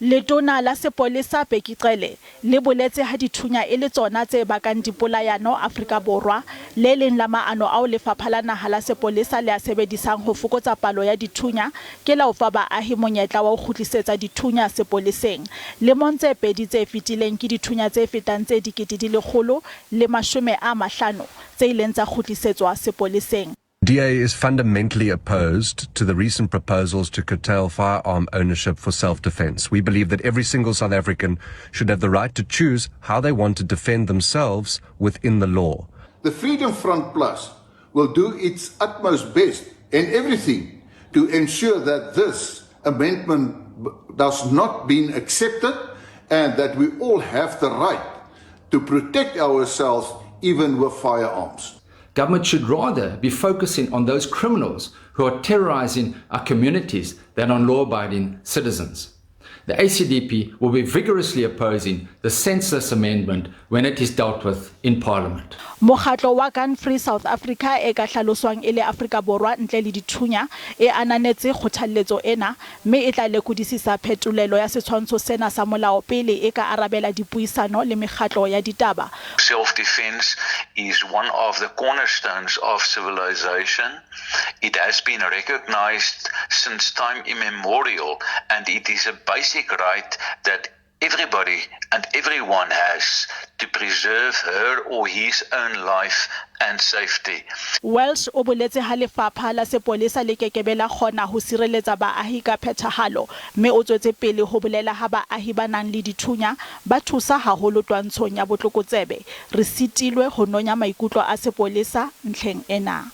Letona la sepolesa Qadile le boletse ha dithunya e le tsona tse bakang dipolayano Afrika Borwa, le leng la maano ao lefapha la naha la sepolesa le a sebedisang ho fokotsa palo ya dithunya ke la ho fa baahi monyetla wa ho kgutlisetsa dithunya sepoleseng. Lemong tse pedi tse fetileng ke dithunya tse fetang tse 150 tse ileng tsa kgutlisetswa sepoleseng. DA is fundamentally opposed to the recent proposals to curtail firearm ownership for self-defense. We believe that every single South African should have the right to choose how they want to defend themselves within the law. The Freedom Front Plus will do its utmost best and everything to ensure that this amendment does not be accepted and that we all have the right to protect ourselves even with firearms. Government should rather be focusing on those criminals who are terrorizing our communities than on law-abiding citizens. The ACDP will be vigorously opposing the senseless amendment when it is dealt with in Parliament. Mokgatlo wa Gun Free South Africa e ka hlaloswang ele Afrika Borwa ntle le dithunya e ananetse kgothalletso ena mme e tla lekudisisa phetolelo ya setshwantsho sena sa molao pele e ka arabela dipuisano le mekgatlo ya ditaba. Self-defense is one of the cornerstones of civilization. It has been recognized since time immemorial, and it is a basic right that everybody and everyone has to preserve her or his own life and safety. Welsh o boletse ha lefapha la sepolesa le kekebela khona ho sireletsa baahi ka phethahalo mme o tswetse pele ho bolela ha baahi ba nang le dithunya ba thusa haholo twantshong ya botlokotsebe. Re sitilwe ho nonya maikutlo a sepolesa ntlheng ena.